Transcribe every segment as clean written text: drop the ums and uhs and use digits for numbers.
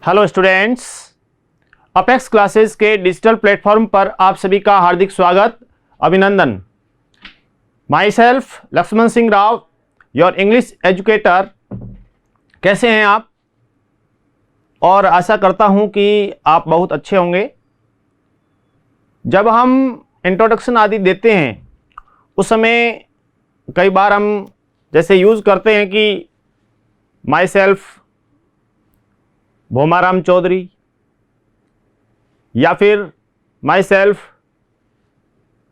Hello students, apex classes के digital platform पर आप सभी का हार्दिक स्वागत, अभिनंदन। Myself Lakshman Singh Rao, your English educator. कैसे हैं आप? और आशा करता हूं कि आप बहुत अच्छे होंगे। जब हम इंट्रोडक्शन आदि देते हैं उस समय कई बार हम जैसे यूज़ करते हैं कि माई सेल्फ भोमाराम चौधरी या फिर माई सेल्फ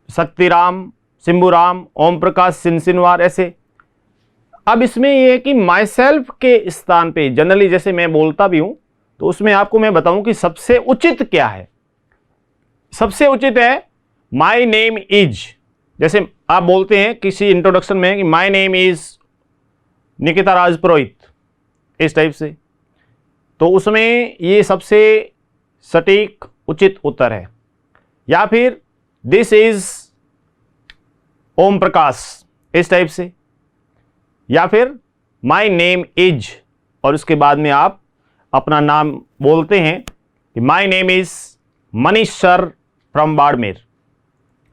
शक्तिराम, शिंबूराम, ओम प्रकाश सिनसिनवार, ऐसे। अब इसमें यह है कि माई सेल्फ के स्थान पे जनरली जैसे मैं बोलता भी हूं तो उसमें आपको मैं बताऊं कि सबसे उचित क्या है। सबसे उचित है माई नेम इज। जैसे आप बोलते हैं किसी इंट्रोडक्शन में कि my name is Nikita Raj Purohit, इस टाइप से, तो उसमें ये सबसे सटीक उचित उत्तर है। या फिर दिस इज ओम प्रकाश, इस टाइप से। या फिर माई नेम इज और उसके बाद में आप अपना नाम बोलते हैं कि my name is Manish sir from Barmer,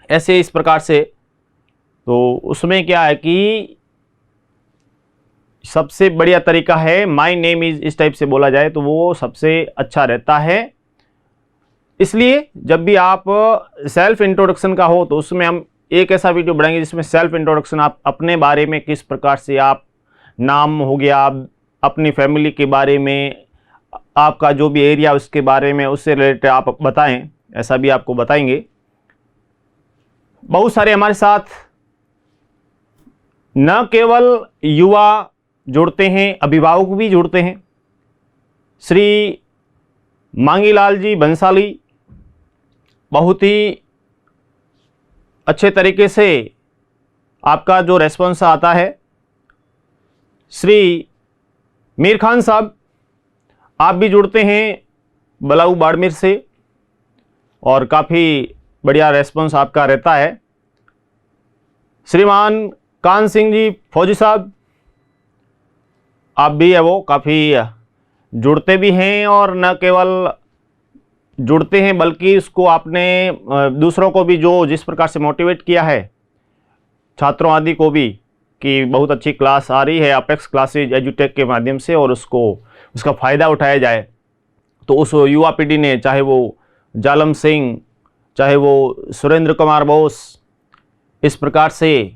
ऐसे इस प्रकार से। तो उसमें क्या है कि सबसे बढ़िया तरीका है माई नेम इज, इस टाइप से बोला जाए तो वो सबसे अच्छा रहता है। इसलिए जब भी आप सेल्फ इंट्रोडक्शन का हो तो उसमें हम एक ऐसा वीडियो बनाएंगे जिसमें सेल्फ इंट्रोडक्शन, आप अपने बारे में किस प्रकार से, आप नाम हो गया, आप अपनी फैमिली के बारे में, आपका जो भी एरिया उसके बारे में, उससे रिलेटेड आप बताएं, ऐसा भी आपको बताएंगे। बहुत सारे हमारे साथ न केवल युवा जुड़ते हैं, अभिभावक भी जुड़ते हैं। श्री मांगीलाल जी बंसाली बहुत ही अच्छे तरीके से आपका जो रेस्पॉन्स आता है। श्री मीर खान साहब, आप भी जुड़ते हैं बलाऊ बाड़मेर से और काफ़ी बढ़िया रेस्पॉन्स आपका रहता है। श्रीमान कान सिंह जी फौजी साहब, आप भी है वो काफ़ी जुड़ते भी हैं और न केवल जुड़ते हैं बल्कि उसको आपने दूसरों को भी जो जिस प्रकार से मोटिवेट किया है, छात्रों आदि को भी, कि बहुत अच्छी क्लास आ रही है अपेक्स क्लासेज एजुटेक के माध्यम से और उसका फ़ायदा उठाया जाए, तो उस युवा पीढ़ी ने, चाहे वो जालम सिंह, चाहे वो सुरेंद्र कुमार बोस, इस प्रकार से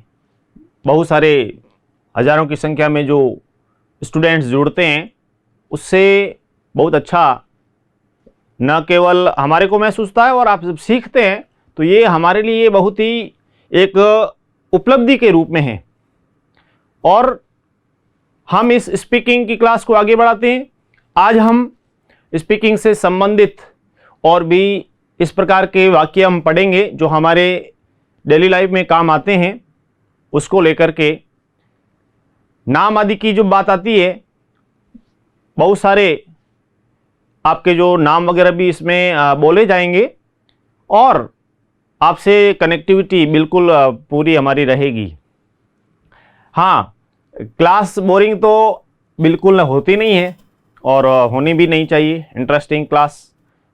बहुत सारे हज़ारों की संख्या में जो स्टूडेंट्स जुड़ते हैं, उससे बहुत अच्छा न केवल हमारे को महसूस होता है और आप जब सीखते हैं तो ये हमारे लिए बहुत ही एक उपलब्धि के रूप में है। और हम इस स्पीकिंग की क्लास को आगे बढ़ाते हैं। आज हम स्पीकिंग से संबंधित और भी इस प्रकार के वाक्य हम पढ़ेंगे जो हमारे डेली लाइफ में काम आते हैं। उसको लेकर के नाम आदि की जो बात आती है, बहुत सारे आपके जो नाम वगैरह भी इसमें बोले जाएंगे और आपसे कनेक्टिविटी बिल्कुल पूरी हमारी रहेगी। हाँ, क्लास बोरिंग तो बिल्कुल होती नहीं है और होनी भी नहीं चाहिए। इंटरेस्टिंग क्लास,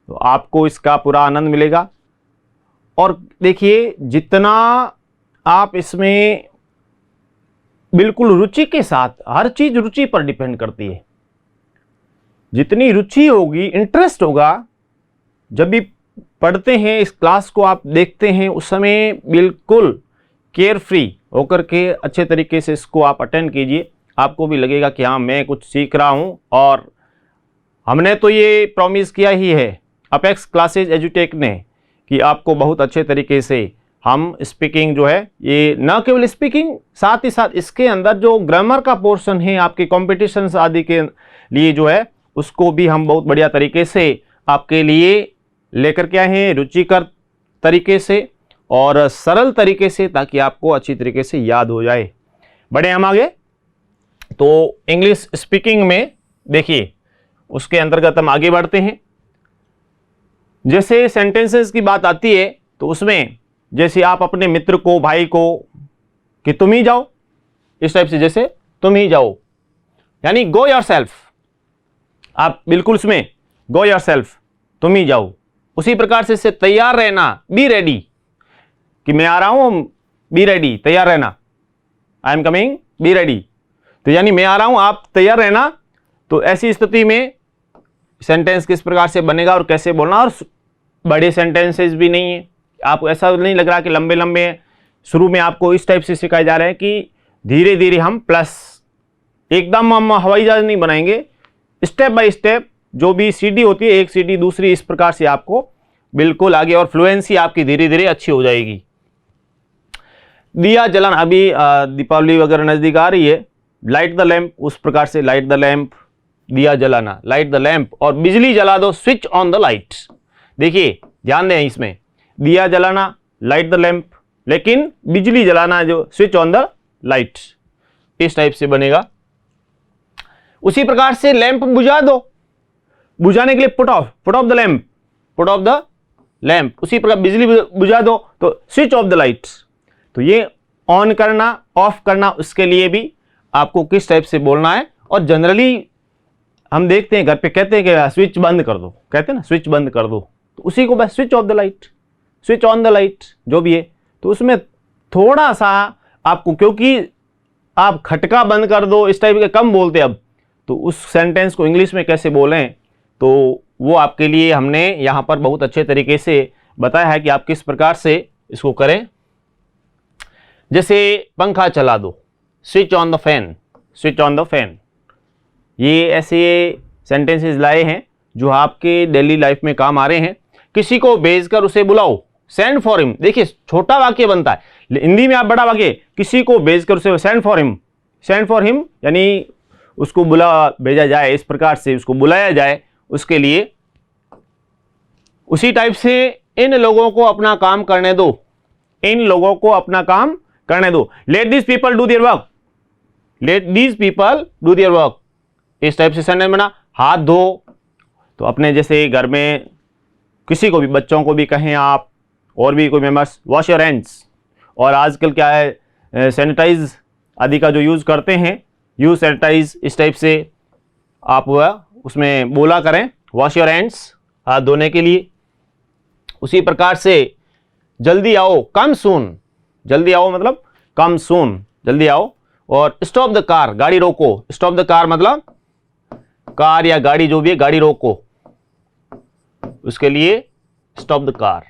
तो आपको इसका पूरा आनंद मिलेगा। और देखिए, जितना आप इसमें बिल्कुल रुचि के साथ, हर चीज़ रुचि पर डिपेंड करती है। जितनी रुचि होगी, इंटरेस्ट होगा, जब भी पढ़ते हैं इस क्लास को आप देखते हैं उस समय बिल्कुल केयर फ्री होकर के अच्छे तरीके से इसको आप अटेंड कीजिए। आपको भी लगेगा कि हाँ, मैं कुछ सीख रहा हूँ। और हमने तो ये प्रॉमिस किया ही है अपेक्स क्लासेज एजुटेक ने कि आपको बहुत अच्छे तरीके से हम स्पीकिंग जो है, ये न केवल स्पीकिंग, साथ ही साथ इसके अंदर जो ग्रामर का पोर्शन है आपके कॉम्पिटिशन्स आदि के लिए जो है, उसको भी हम बहुत बढ़िया तरीके से आपके लिए लेकर के आए हैं, रुचिकर तरीके से और सरल तरीके से, ताकि आपको अच्छी तरीके से याद हो जाए। बढ़े हम आगे। तो इंग्लिश स्पीकिंग में देखिए, उसके अंतर्गत हम आगे बढ़ते हैं। जैसे सेंटेंसेस की बात आती है तो उसमें जैसे आप अपने मित्र को, भाई को, कि तुम ही जाओ, इस टाइप से, जैसे तुम ही जाओ, यानी गो योरसेल्फ, आप बिल्कुल उसमें गो योरसेल्फ, तुम ही जाओ। उसी प्रकार से इससे तैयार रहना, बी रेडी, कि मैं आ रहा हूं, बी रेडी, तैयार रहना, I am coming, be ready, तो यानी मैं आ रहा हूं, आप तैयार रहना। तो ऐसी स्थिति में सेंटेंस किस प्रकार से बनेगा और कैसे बोलना, और बड़े सेंटेंसेस भी नहीं है, आपको ऐसा नहीं लग रहा कि लंबे लंबे, शुरू में आपको इस टाइप से सिखाए जा रहे हैं कि धीरे धीरे हम प्लस, एकदम हम हवाई जहाज नहीं बनाएंगे, स्टेप बाय स्टेप, जो भी सीढ़ी होती है, एक सीढ़ी दूसरी, इस प्रकार से आपको बिल्कुल आगे, और फ्लुएंसी आपकी धीरे धीरे अच्छी हो जाएगी। दिया जलाना, अभी दीपावली वगैरह नजदीक आ रही है, लाइट द लैंप, उस प्रकार से लाइट द लैंप, दिया जलाना, लाइट द लैंप, और बिजली जला दो, स्विच ऑन द लाइट। देखिए ध्यान दें, इसमें दिया जलाना, लाइट द लैंप, लेकिन बिजली जलाना जो स्विच ऑन द लाइट, इस टाइप से बनेगा। उसी प्रकार से लैंप बुझा दो, बुझाने के लिए put off the lamp, put off the lamp. उसी प्रकार बिजली बुझा दो तो स्विच ऑफ द लाइट। तो ये ऑन करना, ऑफ करना, उसके लिए भी आपको किस टाइप से बोलना है। और जनरली हम देखते हैं घर पे कहते हैं कि स्विच बंद कर दो, कहते हैं ना स्विच बंद कर दो, तो उसी को बस switch off the light, switch on the light, जो भी है। तो उसमें थोड़ा सा आपको, क्योंकि आप खटका बंद कर दो इस टाइप के कम बोलते अब, तो उस सेंटेंस को इंग्लिश में कैसे बोलें, तो वो आपके लिए हमने यहाँ पर बहुत अच्छे तरीके से बताया है कि आप किस प्रकार से इसको करें। जैसे पंखा चला दो, switch on the fan, switch on the fan. ये ऐसे सेंटेंसेस लाए हैं जो आपके डेली लाइफ में काम आ रहे हैं। किसी को भेजकर उसे बुलाओ, सेंड फॉर हिम। देखिए छोटा वाक्य बनता है, हिंदी में आप बड़ा वाक्य, किसी को भेजकर उसे send for him, send for him यानी उसको भेजा जाए, इस प्रकार से उसको बुलाया जाए, उसके लिए। उसी टाइप से इन लोगों को अपना काम करने दो, इन लोगों को अपना काम करने दो। Let this people do their work, let this people do their work, इस टाइप से सेंटेंस बना। हाथ धो, तो अपने जैसे घर में किसी को भी, बच्चों को भी कहें आप, और भी कोई मेंबर्स, वॉश योर हैंड्स। और आजकल क्या है, सैनिटाइज आदि का जो यूज़ करते हैं, यूज सैनिटाइज, इस टाइप से आप उसमें बोला करें, वॉश योर हैंड्स, हाथ धोने के लिए। उसी प्रकार से जल्दी आओ, कम सून, जल्दी आओ मतलब कम सून, जल्दी आओ। और स्टॉप द कार, गाड़ी रोको, स्टॉप द कार मतलब कार या गाड़ी जो भी है, गाड़ी रोको, उसके लिए स्टॉप द कार।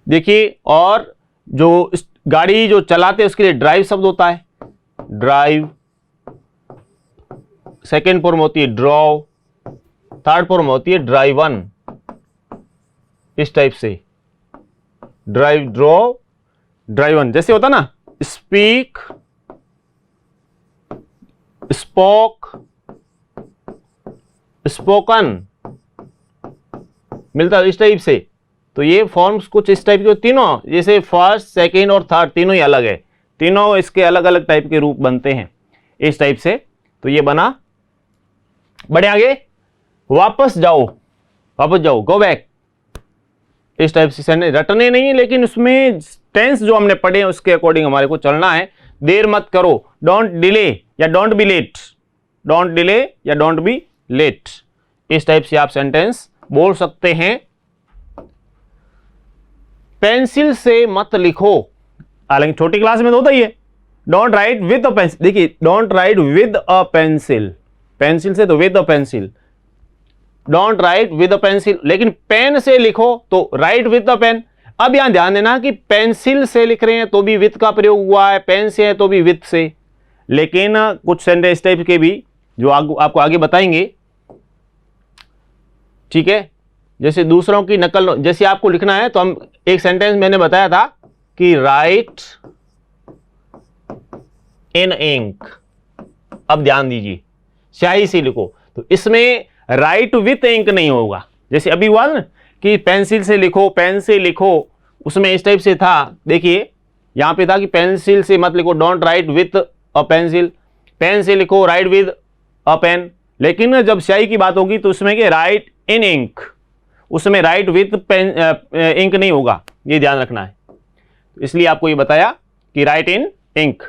देखिए, और जो गाड़ी जो चलाते हैं उसके लिए ड्राइव शब्द होता है, ड्राइव। सेकेंड फॉर्म होती है ड्रॉ, थर्ड फॉर्म होती है ड्राइवन, इस टाइप से ड्राइव, ड्रॉ, ड्राइवन। जैसे होता ना स्पीक, स्पोक, स्पोकन, मिलता है इस टाइप से। तो ये फॉर्म्स कुछ इस टाइप के तीनों, जैसे फर्स्ट, सेकेंड और थर्ड तीनों ही अलग है, तीनों इसके अलग अलग टाइप के रूप बनते हैं इस टाइप से। तो ये बना। बढ़े आगे, वापस जाओ, वापस जाओ, गो बैक, इस टाइप से सेंटेंस रटने नहीं है, लेकिन उसमें टेंस जो हमने पढ़े हैं उसके अकॉर्डिंग हमारे को चलना है। देर मत करो, डोंट डिले या don't be late, don't delay या डोंट बी लेट, इस टाइप से आप सेंटेंस बोल सकते हैं। पेंसिल से मत लिखो, हालांकि छोटी क्लास में तो होता ही है, don't write with a pencil. देखिए don't write with a pencil, pencil से तो with a pencil, don't write with a pencil. लेकिन पेन से लिखो तो राइट विद अ पेन। अब यहां ध्यान देना कि पेंसिल से लिख रहे हैं तो भी विद का प्रयोग हुआ है, पेन से है तो भी विद से। लेकिन कुछ सेंटेंस टाइप के भी जो आपको आगे बताएंगे, ठीक है। जैसे दूसरों की नकल, जैसे आपको लिखना है तो हम एक सेंटेंस मैंने बताया था कि राइट इन इंक। अब ध्यान दीजिए, स्याही से लिखो, तो इसमें राइट विथ इंक नहीं होगा। जैसे अभी हुआ ना कि पेंसिल से लिखो, पेन से लिखो, उसमें इस टाइप से था। देखिए यहां पे था कि पेंसिल से मत लिखो, don't write with a pencil, pen से लिखो, राइट विद अ पेन। लेकिन जब स्याही की बात होगी तो उसमें कि राइट इन इंक, उसमें राइट विथ पेन इंक नहीं होगा, ये ध्यान रखना है। इसलिए आपको ये बताया कि राइट इन इंक।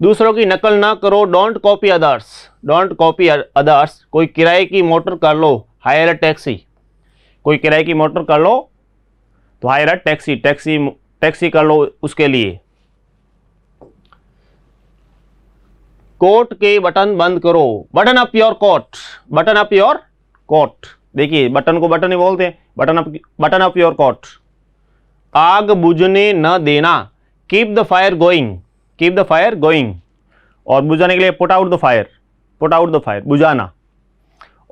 दूसरों की नकल ना करो, don't copy others, don't copy others. कोई किराए की मोटर कर लो, हायर अ टैक्सी, कोई किराए की मोटर कर लो तो हायर अ टैक्सी, टैक्सी कर लो उसके लिए। कोट के बटन बंद करो, button up your coat, button up your coat. देखिए बटन को बटन ही बोलते हैं, बटन अप योर कोट। आग बुझने न देना, keep the fire going, keep the fire going. और बुझाने के लिए put out the fire, put out the fire, बुझाना।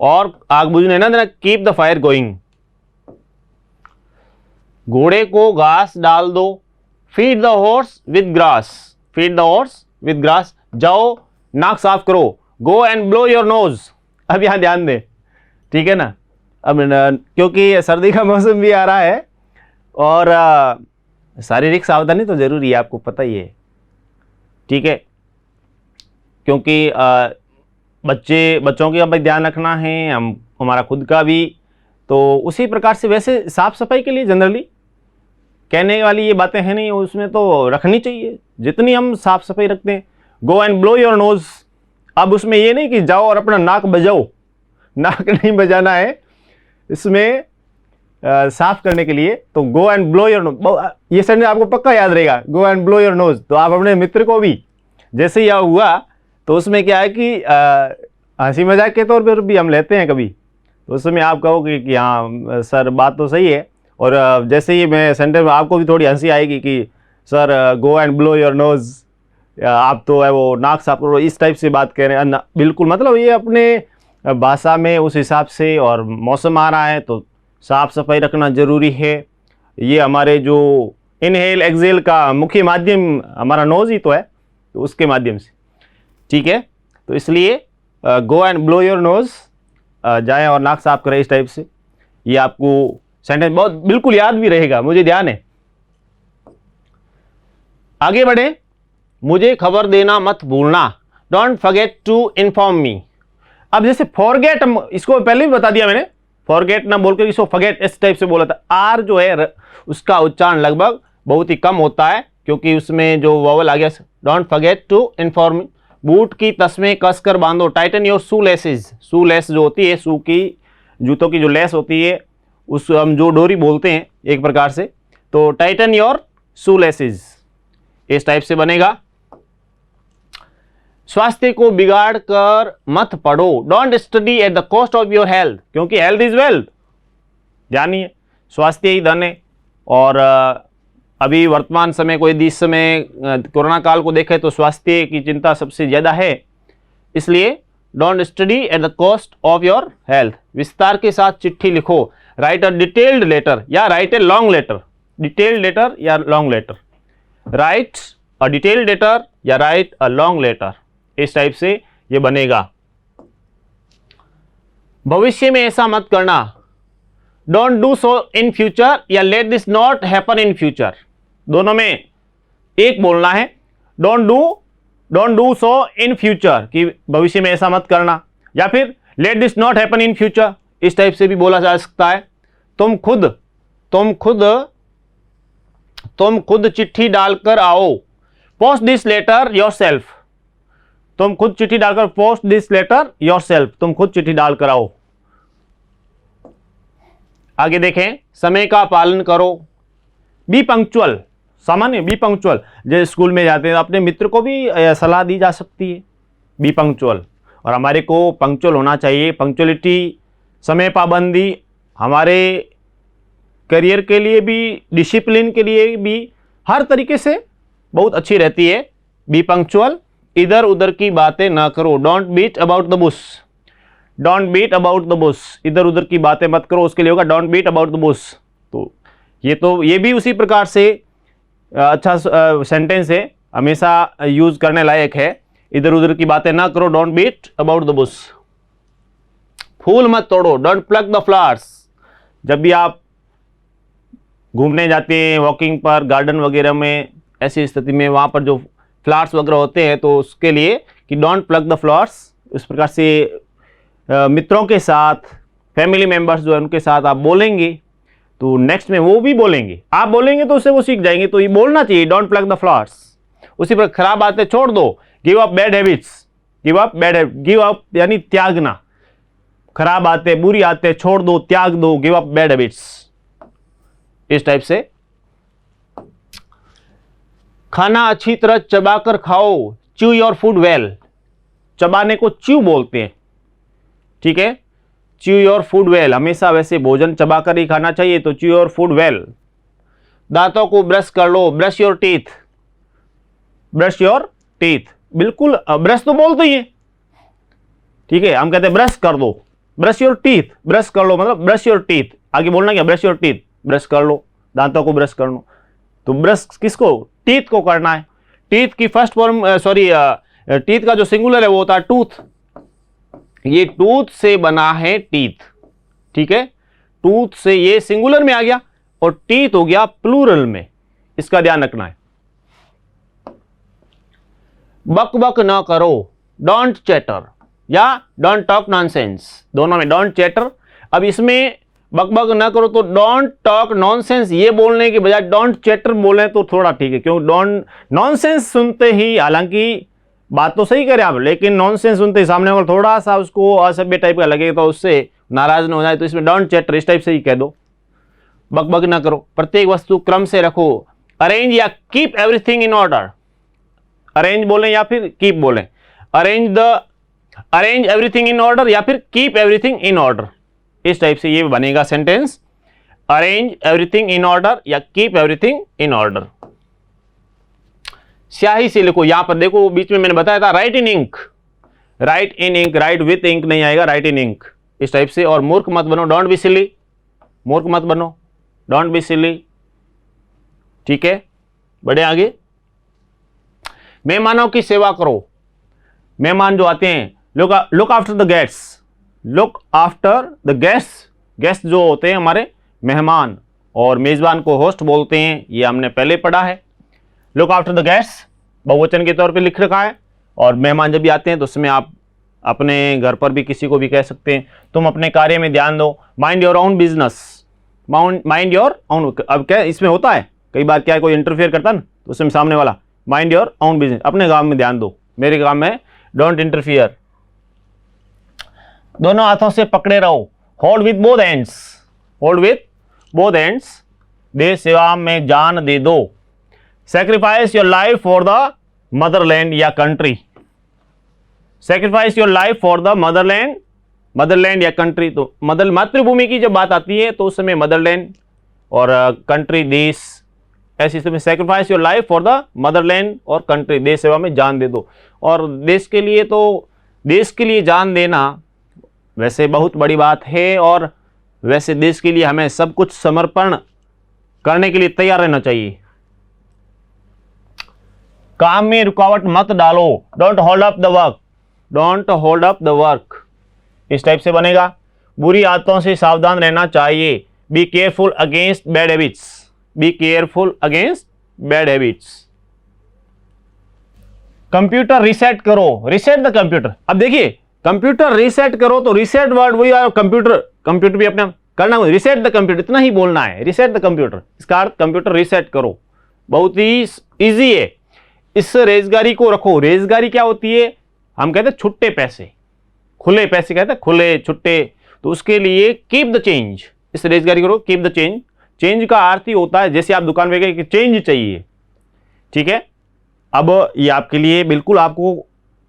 और आग बुझने न देना, कीप द फायर गोइंग। घोड़े को घास डाल दो, feed the horse with grass, feed the horse with grass. जाओ नाक साफ करो, go and blow your nose. अब यहां ध्यान दें, ठीक है ना। अब क्योंकि सर्दी का मौसम भी आ रहा है और शारीरिक सावधानी तो जरूरी है, आपको पता ही है, ठीक है। क्योंकि बच्चों का भी ध्यान रखना है, हमारा खुद का भी। तो उसी प्रकार से वैसे साफ सफाई के लिए जनरली कहने वाली ये बातें हैं नहीं, उसमें तो रखनी चाहिए जितनी हम साफ सफाई रखते हैं। Go and blow your nose. अब उसमें ये नहीं कि जाओ और अपना नाक बजाओ, नाक नहीं बजाना है इसमें साफ करने के लिए। तो go and blow your nose, ये सेंटेंस आपको पक्का याद रहेगा, go and blow your nose. तो आप अपने मित्र को भी जैसे यह हुआ तो उसमें क्या है कि हंसी मजाक के तौर पर भी हम लेते हैं कभी, तो उस समय आप कहोगे कि हाँ सर बात तो सही है। और जैसे ही मैं सेंटेंस में आपको भी थोड़ी हंसी आएगी कि sir go and blow your nose, आप तो है वो नाक साफ करो, इस टाइप से बात कह रहे हैं। बिल्कुल, मतलब ये अपने भाषा में उस हिसाब से, और मौसम आ रहा है तो साफ सफाई रखना ज़रूरी है। ये हमारे जो इनहेल एक्सेल का मुख्य माध्यम हमारा नोज ही तो है, तो उसके माध्यम से, ठीक है। तो इसलिए go and blow your nose, जाएं और नाक साफ करें, इस टाइप से। ये आपको सेंटेंस बहुत बिल्कुल याद भी रहेगा, मुझे ध्यान है। आगे बढ़े, मुझे खबर देना मत भूलना, don't forget to inform me. अब जैसे फॉरगेट, इसको पहले भी बता दिया मैंने, फॉरगेट ना बोलकर इसको फॉरगेट इस टाइप से बोला था। आर जो है उसका उच्चारण लगभग बहुत ही कम होता है, क्योंकि उसमें जो वॉवल आ गया। Don't forget to inform me. Boot की तस्में कसकर बांधो, tighten your shoe laces. Shoe lace जो होती है, शू की, जूतों की जो लेस होती है, उस हम जो डोरी बोलते हैं एक प्रकार से, तो टाइटन योर शू लेसेस, इस टाइप से बनेगा। स्वास्थ्य को बिगाड़ कर मत पढ़ो, don't study at the cost of your health, क्योंकि हेल्थ इज वेल्थ, जानिए स्वास्थ्य ही धन है। और अभी वर्तमान समय को यदि इस समय कोरोना काल को देखें तो स्वास्थ्य की चिंता सबसे ज़्यादा है, इसलिए don't study at the cost of your health. विस्तार के साथ चिट्ठी लिखो, राइट अ डिटेल्ड लेटर या write a long letter, detailed letter या long letter, write a detailed letter या राइट अ लॉन्ग लेटर, इस टाइप से ये बनेगा। भविष्य में ऐसा मत करना, don't do so in future या let this not happen in future. दोनों में एक बोलना है, don't do so in future, कि भविष्य में ऐसा मत करना, या फिर late this not happen in future, इस टाइप से भी बोला जा सकता है। तुम खुद चिट्ठी डालकर आओ, पोस्ट दिस लेटर योरसेल्फ। तुम खुद चिट्ठी डालकर, पोस्ट दिस लेटर योरसेल्फ, तुम खुद चिट्ठी डालकर आओ। आगे देखें, समय का पालन करो, बी पंक्चुअल, सामान्य बी पंक्चुअल। जैसे स्कूल में जाते हैं अपने मित्र को भी सलाह दी जा सकती है, बी पंक्चुअल। और हमारे को पंक्चुअल होना चाहिए। पंक्चुअलिटी, समय पाबंदी हमारे करियर के लिए भी, डिसिप्लिन के लिए भी, हर तरीके से बहुत अच्छी रहती है। Be punctual. इधर उधर की बातें ना करो, don't beat about the bush, don't beat about the bush, इधर उधर की बातें मत करो, उसके लिए होगा don't beat about the bush. तो ये भी उसी प्रकार से अच्छा सेंटेंस है, हमेशा यूज करने लायक है। इधर उधर की बातें ना करो, don't beat about the bush. फूल मत तोड़ो, डोंट प्लक द फ्लावर्स। जब भी आप घूमने जाते हैं, वॉकिंग पर, गार्डन वगैरह में, ऐसी स्थिति में वहाँ पर जो फ्लावर्स वगैरह होते हैं, तो उसके लिए कि डोंट प्लक द फ्लावर्स। इस प्रकार से मित्रों के साथ, फैमिली मेंबर्स जो है उनके साथ आप बोलेंगे तो नेक्स्ट में वो भी बोलेंगे, आप बोलेंगे तो उससे वो सीख जाएंगे। तो ये बोलना चाहिए, डोंट प्लक द फ्लावर्स। उसी पर खराब बातें छोड़ दो, give up bad habits, give up bad habit, give up यानी त्यागना, खराब आदतें, बुरी आदतें छोड़ दो, त्याग दो, गिव अप बैड हैबिट्स, इस टाइप से। खाना अच्छी तरह चबाकर खाओ, च्यू योर फूड वेल, चबाने को च्यू बोलते हैं, ठीक है, च्यू योर फूड वेल, हमेशा वैसे भोजन चबाकर ही खाना चाहिए, तो च्यू योर फूड वेल। दांतों को ब्रश कर लो, brush your teeth, brush your teeth, बिल्कुल ब्रश तो बोलते ही है, ठीक है, हम कहते हैं ब्रश कर दो, ब्रश योर टीथ, ब्रश कर लो मतलब ब्रश योर टीथ, आगे बोलना क्या, ब्रश योर टीथ, ब्रश कर लो, दांतों को ब्रश कर लो, तो ब्रश किसको, टीथ को करना है। टीथ की फर्स्ट फॉर्म टीथ का जो सिंगुलर है वो होता है टूथ, ये टूथ से बना है टीथ, ठीक है, टूथ से ये सिंगुलर में आ गया और टीथ हो गया प्लूरल में, इसका ध्यान रखना है। बक बक ना करो, डोंट चैटर या डोंट टॉक नॉनसेंस, दोनों में डोंट चैटर। अब इसमें बक बक ना करो तो डोंट टॉक नॉनसेंस ये बोलने के बजाय डोंट चैटर बोले तो थोड़ा ठीक है, क्योंकि डोंट नॉनसेंस सुनते ही, हालांकि बात तो सही करें आप, लेकिन नॉनसेंस सुनते ही सामने वाला थोड़ा सा उसको असभ्य टाइप का लगेगा तो उससे नाराज न हो जाए, तो इसमें डोंट चैटर इस टाइप से ही कह दो, बक बक ना करो। प्रत्येक वस्तु क्रम से रखो, अरेंज या keep everything in order, arrange बोलें या फिर कीप बोलें, अरेंज एवरीथिंग इन ऑर्डर या फिर कीप एवरीथिंग इन ऑर्डर, इस टाइप से ये बनेगा sentence, arrange everything in order या कीप एवरीथिंग इन ऑर्डर। स्याही से लिखो, यहां पर देखो बीच में मैंने बताया था write in ink, write in ink, write with ink नहीं आएगा, राइट इन इंक, इस टाइप से। और मूर्ख मत बनो, डोंट बी सिली, मूर्ख मत बनो, डोंट बी सिली, ठीक है। बढ़े आगे, मेहमानों की सेवा करो, मेहमान जो आते हैं, look after the guests, look after the guests, guest जो होते हैं हमारे मेहमान, और मेजबान को होस्ट बोलते हैं, ये हमने पहले पढ़ा है। लुक आफ्टर द गेस्ट्स बहुवचन के तौर पे लिख रखा है, और मेहमान जब भी आते हैं तो उसमें आप अपने घर पर भी किसी को भी कह सकते हैं, तुम अपने कार्य में ध्यान दो, mind your own business, mind your own. अब क्या इसमें होता है, कई बार क्या है कोई इंटरफेयर करता ना, तो उसमें सामने वाला माइंड योर ओन बिजनेस, अपने काम में ध्यान दो, मेरे काम में डोंट इंटरफियर। दोनों हाथों से पकड़े रहो, hold with both hands, hold with both hands, देश सेवा में जान दे दो। Sacrifice your life for the motherland या country, sacrifice your life for the motherland, motherland या कंट्री, तो मातृभूमि की जब बात आती है तो उस समय मदरलैंड और कंट्री देश, ऐसी समय sacrifice your life for the Motherland और कंट्री, देश सेवा में जान दे दो। और देश के लिए, तो देश के लिए जान देना वैसे बहुत बड़ी बात है, और वैसे देश के लिए हमें सब कुछ समर्पण करने के लिए तैयार रहना चाहिए। काम में रुकावट मत डालो, don't hold up the work, don't hold up the work, इस टाइप से बनेगा। बुरी आदतों से सावधान रहना चाहिए, be careful against bad habits, be careful against bad habits. Computer reset करो, रीसेट द कंप्यूटर। अब देखिए कंप्यूटर रीसेट करो, तो रीसेट वर्ड वही है, कंप्यूटर भी अपने करना, रीसेट द कंप्यूटर, इतना ही बोलना है, रीसेट द कंप्यूटर, इसका अर्थ कंप्यूटर रीसेट करो, बहुत ही इजी है। इस रेजगारी को रखो, रेजगारी क्या होती है, हम कहते हैं छुट्टे पैसे, खुले पैसे कहते हैं, खुले छुट्टे, तो उसके लिए कीप द चेंज, इस रेजगारी करो, कीप द चेंज। चेंज का अर्थ ही होता है जैसे आप दुकान पे गए कि चेंज चाहिए, ठीक है। अब ये आपके लिए बिल्कुल आपको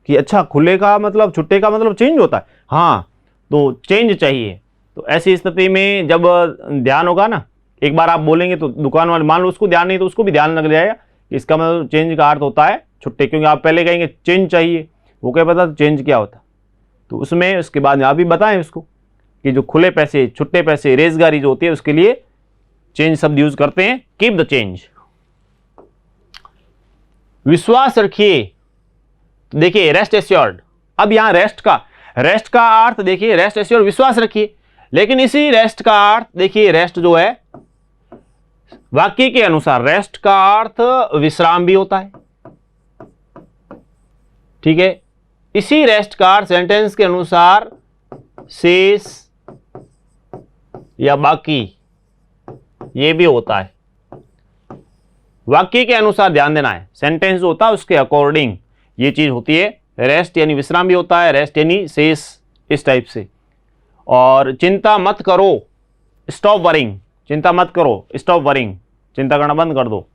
कि अच्छा खुले का मतलब, छुट्टे का मतलब चेंज होता है, हाँ, तो चेंज चाहिए। तो ऐसी स्थिति में जब ध्यान होगा ना, एक बार आप बोलेंगे तो दुकान वाले, मान लो उसको ध्यान नहीं तो उसको भी ध्यान लग जाएगा कि इसका मतलब चेंज का अर्थ होता है छुट्टे, क्योंकि आप पहले कहेंगे चेंज चाहिए, वो क्या पता चेंज क्या होता, तो उसमें उसके बाद आप भी बताएं उसको कि जो खुले पैसे, छुट्टे पैसे, रेजगारी जो होती है उसके लिए चेंज शब्द यूज करते हैं, कीप द चेंज। विश्वास रखिए, देखिए रेस्ट एश्योर्ड, अब यहां रेस्ट का अर्थ देखिए, रेस्ट एश्योर्ड विश्वास रखिए, लेकिन इसी रेस्ट का अर्थ देखिए, रेस्ट जो है वाक्य के अनुसार रेस्ट का अर्थ विश्राम भी होता है, ठीक है। इसी रेस्ट का अर्थ सेंटेंस के अनुसार शेष या बाकी ये भी होता है, वाक्य के अनुसार ध्यान देना है, सेंटेंस होता है उसके अकॉर्डिंग। ये चीज़ होती है। रेस्ट यानी विश्राम भी होता है, रेस्ट यानी शेष, इस टाइप से। और चिंता मत करो, स्टॉप वरिंग, चिंता मत करो, स्टॉप वरिंग, चिंता करना बंद कर दो।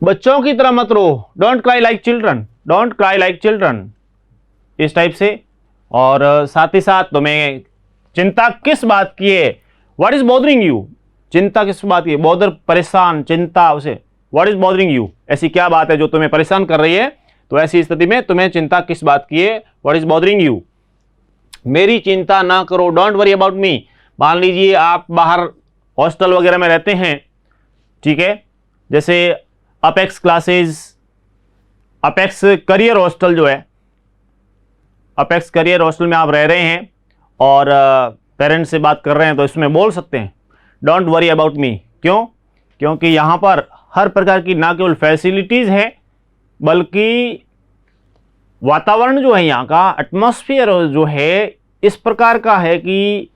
बच्चों की तरह मत रो, don't cry like children, don't cry like children, इस टाइप से। और साथ ही साथ तुम्हें चिंता किस बात की है, व्हाट इज बॉदरिंग यू, चिंता किस बात की है, बॉदर परेशान, चिंता उसे, व्हाट इज बॉदरिंग यू, ऐसी क्या बात है जो तुम्हें परेशान कर रही है। तो ऐसी स्थिति में तुम्हें चिंता किस बात की है, व्हाट इज बॉदरिंग यू। मेरी चिंता ना करो, डोंट वरी अबाउट मी। मान लीजिए आप बाहर हॉस्टल वगैरह में रहते हैं, ठीक है, जैसे apex classes, apex career hostel जो है, अपेक्स करियर हॉस्टल में आप रह रहे हैं और पेरेंट्स से बात कर रहे हैं, तो इसमें बोल सकते हैं डोंट वरी अबाउट मी। क्यों? क्योंकि यहाँ पर हर प्रकार की ना केवल फैसिलिटीज़ हैं, बल्कि वातावरण जो है, यहाँ का एटमॉस्फेयर जो है इस प्रकार का है कि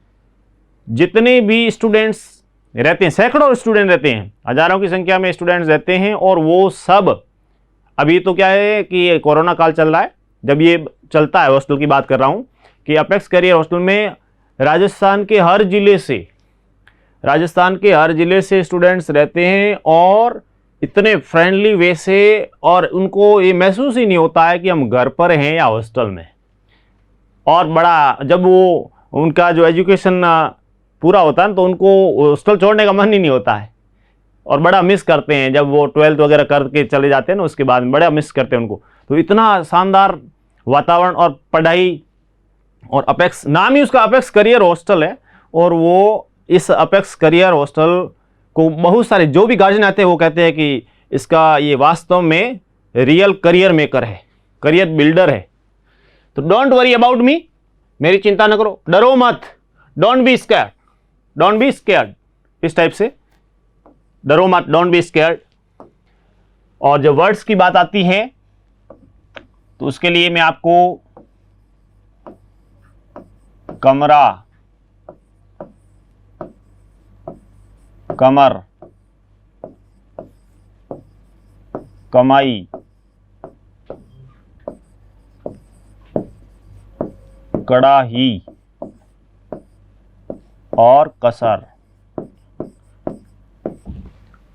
जितने भी स्टूडेंट्स रहते हैं, सैकड़ों स्टूडेंट रहते हैं, हजारों की संख्या में स्टूडेंट्स रहते हैं, और वो सब, अभी तो क्या है कि कोरोना काल चल रहा है, जब ये चलता है, हॉस्टल की बात कर रहा हूँ, कि अपेक्स करियर हॉस्टल में राजस्थान के हर जिले से स्टूडेंट्स रहते हैं, और इतने फ्रेंडली वे से, और उनको ये महसूस ही नहीं होता है कि हम घर पर हैं या हॉस्टल में। और बड़ा, जब वो उनका जो एजुकेशन पूरा होता है तो उनको हॉस्टल छोड़ने का मन ही नहीं होता है, और बड़ा मिस करते हैं जब वो 12th वगैरह करके चले जाते हैं ना, उसके बाद बड़ा मिस करते हैं उनको। तो इतना शानदार वातावरण और पढ़ाई, और अपेक्स, नाम ही उसका अपेक्स करियर हॉस्टल है, और वो इस अपेक्स करियर हॉस्टल को बहुत सारे जो भी गार्जियन आते हैं वो कहते हैं कि इसका ये वास्तव में रियल करियर मेकर है, करियर बिल्डर है। तो डोंट वरी अबाउट मी, मेरी चिंता न करो, डरो मत, don't be scared, don't be scared, इस टाइप से, डरो मत, डोंट बी स्कैर्ड। और जब वर्ड्स की बात आती है तो उसके लिए मैं आपको कमरा, कमर, कमाई, कड़ाही और कसर,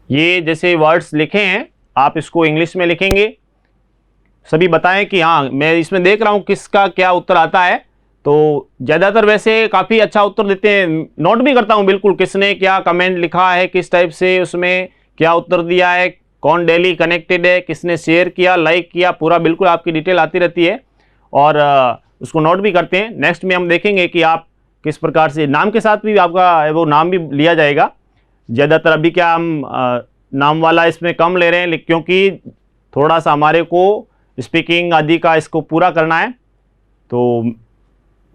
ये जैसे वर्ड्स लिखे हैं, आप इसको इंग्लिश में लिखेंगे, सभी बताएं कि हाँ, मैं इसमें देख रहा हूं किसका क्या उत्तर आता है। तो ज़्यादातर वैसे काफ़ी अच्छा उत्तर देते हैं, नोट भी करता हूं बिल्कुल, किसने क्या कमेंट लिखा है, किस टाइप से उसमें क्या उत्तर दिया है, कौन डेली कनेक्टेड है, किसने शेयर किया, लाइक किया, पूरा बिल्कुल आपकी डिटेल आती रहती है, और उसको नोट भी करते हैं। नेक्स्ट में हम देखेंगे कि आप किस प्रकार से, नाम के साथ भी आपका वो नाम भी लिया जाएगा। ज़्यादातर अभी क्या हम नाम वाला इसमें कम ले रहे हैं, क्योंकि थोड़ा सा हमारे को स्पीकिंग आदि का इसको पूरा करना है। तो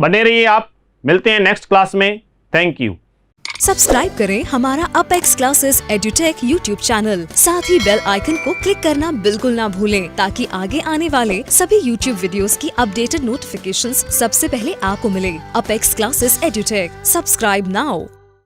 बने रहिए आप, मिलते हैं नेक्स्ट क्लास में। Thank you. सब्सक्राइब करें हमारा Apex classes Edutech YouTube channel, साथ ही बेल आइकन को क्लिक करना बिल्कुल ना भूलें, ताकि आगे आने वाले सभी यूट्यूब वीडियोस की अपडेटेड नोटिफिकेशंस सबसे पहले आपको मिले। Apex classes Edutech, subscribe now.